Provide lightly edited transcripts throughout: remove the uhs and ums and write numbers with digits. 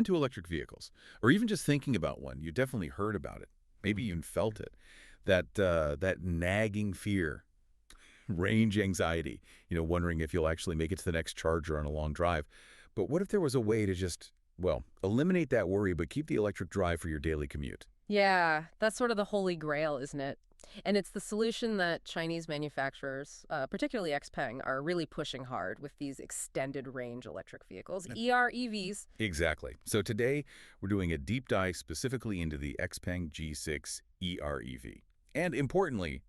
into electric vehicles, or even just thinking about one, you definitely heard about it, maybe even felt it, that nagging fear, range anxiety, wondering if you'll actually make it to the next charger on a long drive. But what if there was a way to just, well, eliminate that worry, but keep the electric drive for your daily commute? Yeah, that's sort of the holy grail, isn't it? And it's the solution that Chinese manufacturers, particularly Xpeng, are really pushing hard with these extended range electric vehicles, EREVs. Exactly. So today, we're doing a deep dive specifically into the Xpeng G6 EREV. And importantly,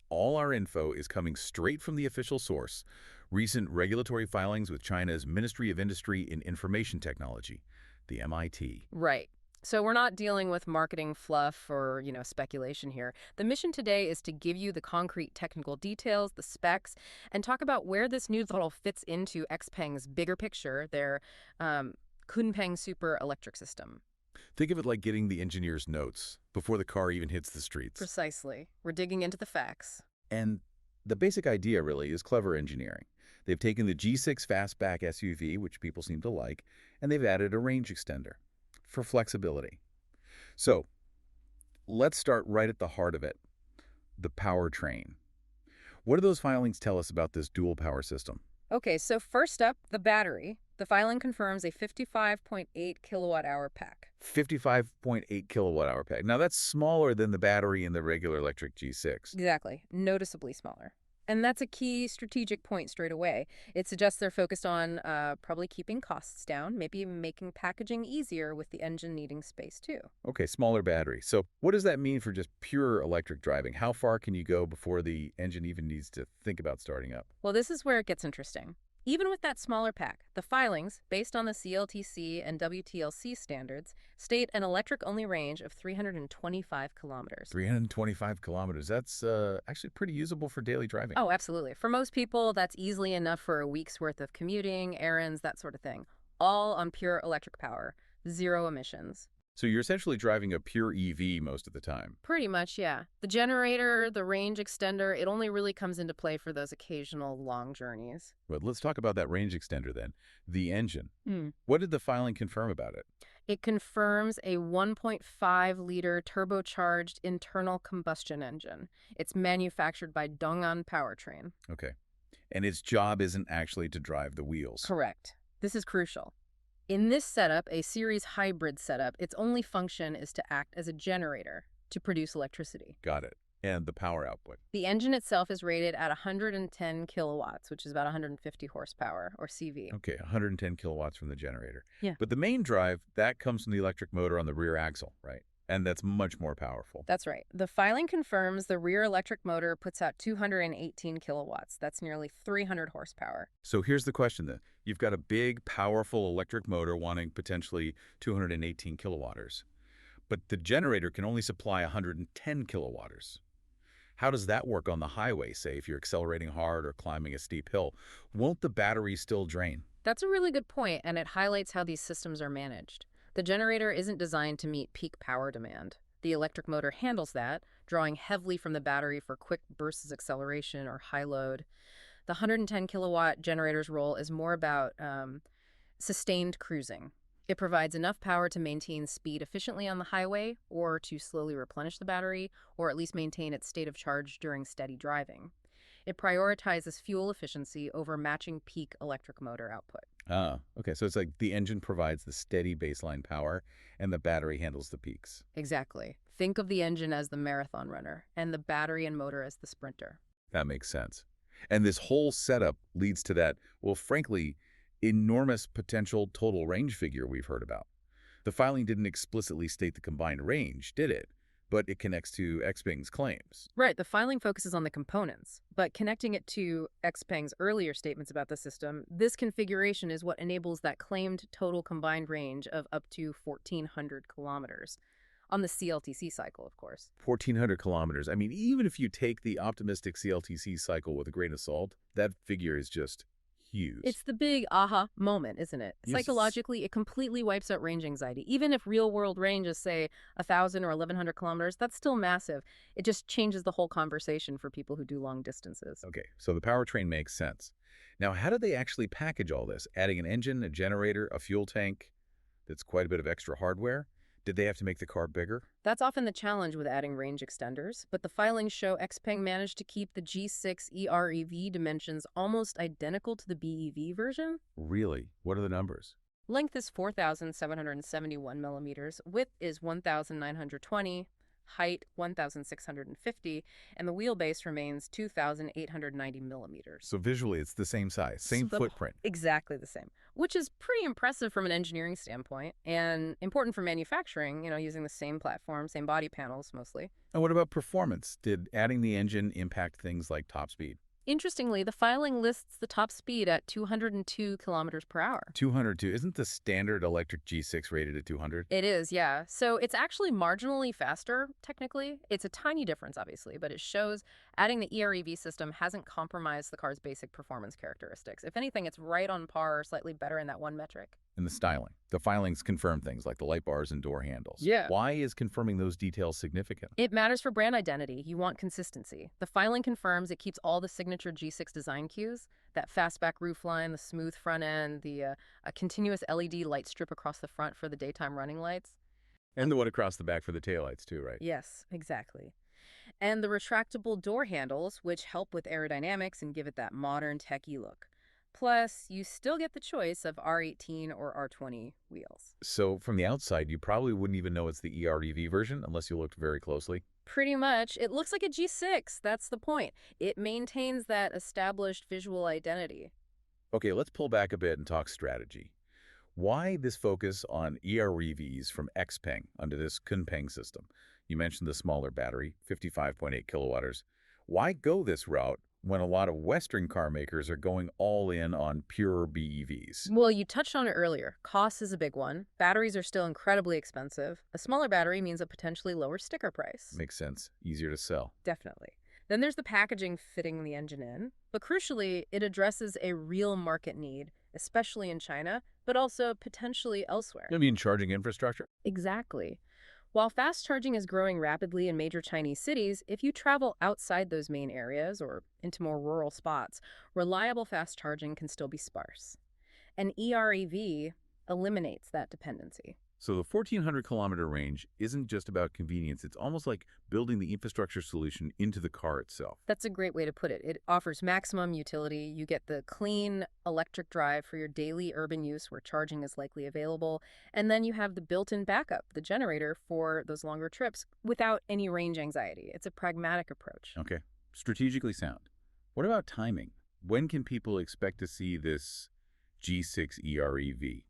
all our info is coming straight from the official source, recent regulatory filings with China's Ministry of Industry and Information Technology, the MIT. Right. So we're not dealing with marketing fluff or, speculation here. The mission today is to give you the concrete technical details, the specs, and talk about where this new model fits into Xpeng's bigger picture, their Kunpeng super electric system. Think of it like getting the engineer's notes before the car even hits the streets. Precisely. We're digging into the facts. And the basic idea really is clever engineering. They've taken the G6 fastback SUV, which people seem to like, and they've added a range extender for flexibility. So let's start right at the heart of it, the powertrain. What do those filings tell us about this dual power system? Okay, so first up, the battery. The filing confirms a 55.8 kilowatt hour pack. 55.8 kilowatt hour pack. Now that's smaller than the battery in the regular electric G6. Exactly, noticeably smaller. And that's a key strategic point straight away. It suggests they're focused on probably keeping costs down, maybe making packaging easier with the engine needing space too. Okay, smaller battery. So what does that mean for just pure electric driving? How far can you go before the engine even needs to think about starting up? Well, this is where it gets interesting. Even with that smaller pack, the filings, based on the CLTC and WTLC standards, state an electric-only range of 325 kilometers. 325 kilometers. That's actually pretty usable for daily driving. Oh, absolutely. For most people, that's easily enough for a week's worth of commuting, errands, that sort of thing. All on pure electric power, zero emissions. So you're essentially driving a pure EV most of the time. Pretty much, yeah. The generator, the range extender, it only really comes into play for those occasional long journeys. But let's talk about that range extender then. The engine. Hmm. What did the filing confirm about it? It confirms a 1.5-liter turbocharged internal combustion engine. It's manufactured by Dong'an Powertrain. Okay. And its job isn't actually to drive the wheels. Correct. This is crucial. In this setup, a series hybrid setup, its only function is to act as a generator to produce electricity. Got it. And the power output. The engine itself is rated at 110 kilowatts, which is about 150 horsepower, or CV. Okay, 110 kilowatts from the generator. Yeah. But the main drive, that comes from the electric motor on the rear axle, right? And that's much more powerful. That's right. The filing confirms the rear electric motor puts out 218 kilowatts. That's nearly 300 horsepower. So here's the question then. You've got a big, powerful electric motor wanting potentially 218 kilowatters. But the generator can only supply 110 kilowatters. How does that work on the highway, say, if you're accelerating hard or climbing a steep hill? Won't the battery still drain? That's a really good point, and it highlights how these systems are managed. The generator isn't designed to meet peak power demand. The electric motor handles that, drawing heavily from the battery for quick bursts of acceleration or high load. The 110 kilowatt generator's role is more about sustained cruising. It provides enough power to maintain speed efficiently on the highway, or to slowly replenish the battery, or at least maintain its state of charge during steady driving. It prioritizes fuel efficiency over matching peak electric motor output. Ah, okay. So it's like the engine provides the steady baseline power and the battery handles the peaks. Exactly. Think of the engine as the marathon runner, and the battery and motor as the sprinter. That makes sense. And this whole setup leads to that, well, frankly, enormous potential total range figure we've heard about. The filing didn't explicitly state the combined range, did it? But it connects to Xpeng's claims. Right, the filing focuses on the components, but connecting it to Xpeng's earlier statements about the system, this configuration is what enables that claimed total combined range of up to 1,400 kilometers. On the CLTC cycle, of course. 1,400 kilometers. I mean, even if you take the optimistic CLTC cycle with a grain of salt, that figure is just huge. It's the big aha moment, isn't it? Yes. Psychologically, it completely wipes out range anxiety. Even if real-world range is, say, 1,000 or 1,100 kilometers, that's still massive. It just changes the whole conversation for people who do long distances. Okay, so the powertrain makes sense. Now, how do they actually package all this? Adding an engine, a generator, a fuel tank? That's quite a bit of extra hardware. Did they have to make the car bigger? That's often the challenge with adding range extenders, but the filings show Xpeng managed to keep the G6 EREV dimensions almost identical to the BEV version. Really? What are the numbers? Length is 4,771 millimeters, width is 1,920, height 1,650, and the wheelbase remains 2,890 millimeters. So visually, it's the same size, same So footprint. exactly the same, which is pretty impressive from an engineering standpoint and important for manufacturing, using the same platform, same body panels mostly. And what about performance? Did adding the engine impact things like top speed? Interestingly, the filing lists the top speed at 202 kilometers per hour. 202. Isn't the standard electric G6 rated at 200? It is, yeah. So it's actually marginally faster, technically. It's a tiny difference, obviously, but it shows adding the EREV system hasn't compromised the car's basic performance characteristics. If anything, it's right on par or slightly better in that one metric. And the styling. The filings confirm things like the light bars and door handles. Yeah. Why is confirming those details significant? It matters for brand identity. You want consistency. The filing confirms it keeps all the signature G6 design cues, that fastback roofline, the smooth front end, a continuous LED light strip across the front for the daytime running lights. And the one across the back for the taillights too, right? Yes, exactly. And the retractable door handles, which help with aerodynamics and give it that modern techie look. Plus, you still get the choice of R18 or R20 wheels. So from the outside, you probably wouldn't even know it's the EREV version unless you looked very closely. Pretty much. It looks like a G6. That's the point. It maintains that established visual identity. Okay, let's pull back a bit and talk strategy. Why this focus on EREVs from Xpeng under this Kunpeng system? You mentioned the smaller battery, 55.8 kilowatts. Why go this route when a lot of Western car makers are going all in on pure BEVs? Well, you touched on it earlier. Cost is a big one. Batteries are still incredibly expensive. A smaller battery means a potentially lower sticker price. Makes sense. Easier to sell. Definitely. Then there's the packaging fitting the engine in. But crucially, it addresses a real market need, especially in China, but also potentially elsewhere. You mean charging infrastructure? Exactly. While fast charging is growing rapidly in major Chinese cities, if you travel outside those main areas or into more rural spots, reliable fast charging can still be sparse. An EREV eliminates that dependency. So the 1,400-kilometer range isn't just about convenience. It's almost like building the infrastructure solution into the car itself. That's a great way to put it. It offers maximum utility. You get the clean electric drive for your daily urban use where charging is likely available. And then you have the built-in backup, the generator for those longer trips without any range anxiety. It's a pragmatic approach. Okay. Strategically sound. What about timing? When can people expect to see this G6 EREV?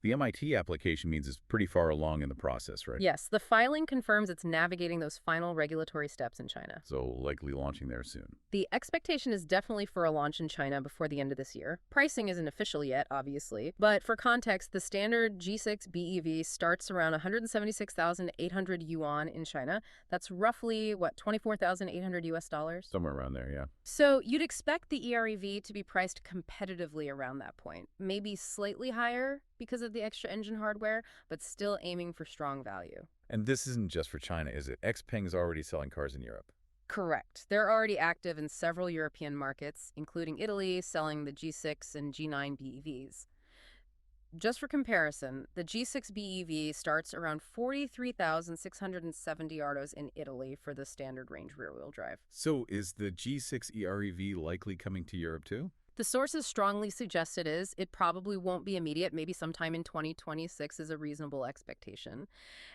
The MIT application means it's pretty far along in the process, right? Yes, the filing confirms it's navigating those final regulatory steps in China. So likely launching there soon. The expectation is definitely for a launch in China before the end of this year. Pricing isn't official yet, obviously, but for context, the standard G6 BEV starts around 176,800 yuan in China. That's roughly, 24,800 US dollars? Somewhere around there, yeah. So you'd expect the EREV to be priced competitively around that point, maybe slightly higher because of the extra engine hardware, but still aiming for strong value. And this isn't just for China, is it? Xpeng is already selling cars in Europe. Correct. They're already active in several European markets, including Italy, selling the G6 and G9 BEVs. Just for comparison, the G6 BEV starts around 43,670 euros in Italy for the standard range rear-wheel drive. So is the G6 EREV likely coming to Europe too? The sources strongly suggest it is. It probably won't be immediate. Maybe sometime in 2026 is a reasonable expectation.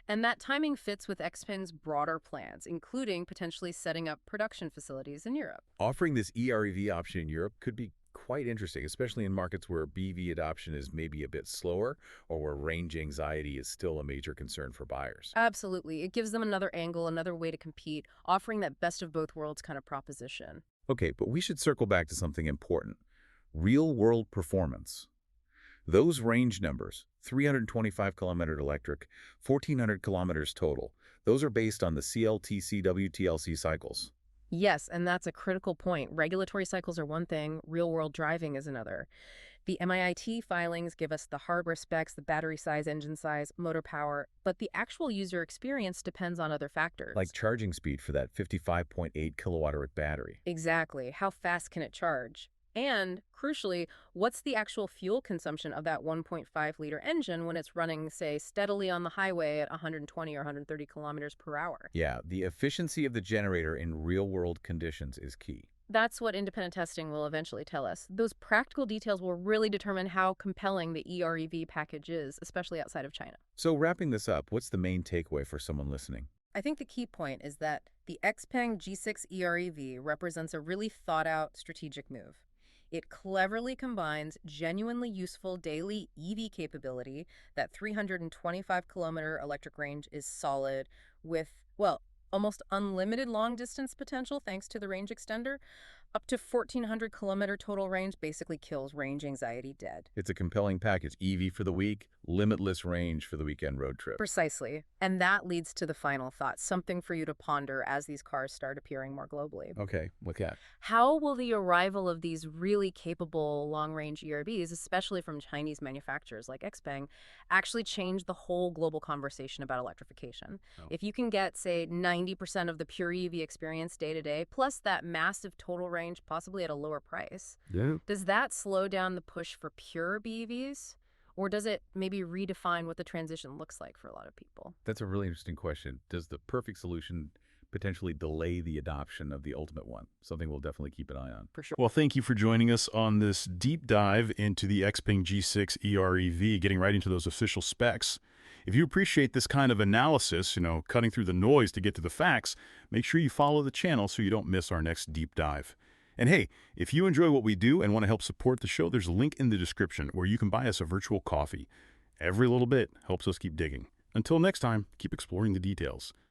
And that timing fits with Xpeng's broader plans, including potentially setting up production facilities in Europe. Offering this EREV option in Europe could be quite interesting, especially in markets where BEV adoption is maybe a bit slower or where range anxiety is still a major concern for buyers. Absolutely. It gives them another angle, another way to compete, offering that best of both worlds kind of proposition. Okay, but we should circle back to something important. Real-world performance. Those range numbers, 325-kilometer electric, 1,400 kilometers total, those are based on the CLTC WTLC cycles. Yes, and that's a critical point. Regulatory cycles are one thing, real-world driving is another. The MIT filings give us the hardware specs, the battery size, engine size, motor power, but the actual user experience depends on other factors. Like charging speed for that 55.8 kilowatt-hour battery. Exactly. How fast can it charge? And crucially, what's the actual fuel consumption of that 1.5-liter engine when it's running, say, steadily on the highway at 120 or 130 kilometers per hour? Yeah, the efficiency of the generator in real-world conditions is key. That's what independent testing will eventually tell us. Those practical details will really determine how compelling the EREV package is, especially outside of China. So wrapping this up, what's the main takeaway for someone listening? I think the key point is that the Xpeng G6 EREV represents a really thought-out strategic move. It cleverly combines genuinely useful daily EV capability, that 325-kilometer electric range is solid, with, well, almost unlimited long-distance potential thanks to the range extender. Up to 1,400-kilometer total range basically kills range anxiety dead. It's a compelling package. EV for the week, limitless range for the weekend road trip. Precisely. And that leads to the final thought, something for you to ponder as these cars start appearing more globally. Okay, look at. How will the arrival of these really capable long-range ERBs, especially from Chinese manufacturers like Xpeng, actually change the whole global conversation about electrification? Oh. If you can get, say, 90% of the pure EV experience day to day, plus that massive total range, possibly at a lower price, Yeah. does that slow down the push for pure BEVs? Or does it maybe redefine what the transition looks like for a lot of people? That's a really interesting question. Does the perfect solution potentially delay the adoption of the ultimate one? Something we'll definitely keep an eye on. For sure. Well, thank you for joining us on this deep dive into the Xpeng G6 EREV, getting right into those official specs. If you appreciate this kind of analysis, cutting through the noise to get to the facts, make sure you follow the channel so you don't miss our next deep dive. And hey, if you enjoy what we do and want to help support the show, there's a link in the description where you can buy us a virtual coffee. Every little bit helps us keep digging. Until next time, keep exploring the details.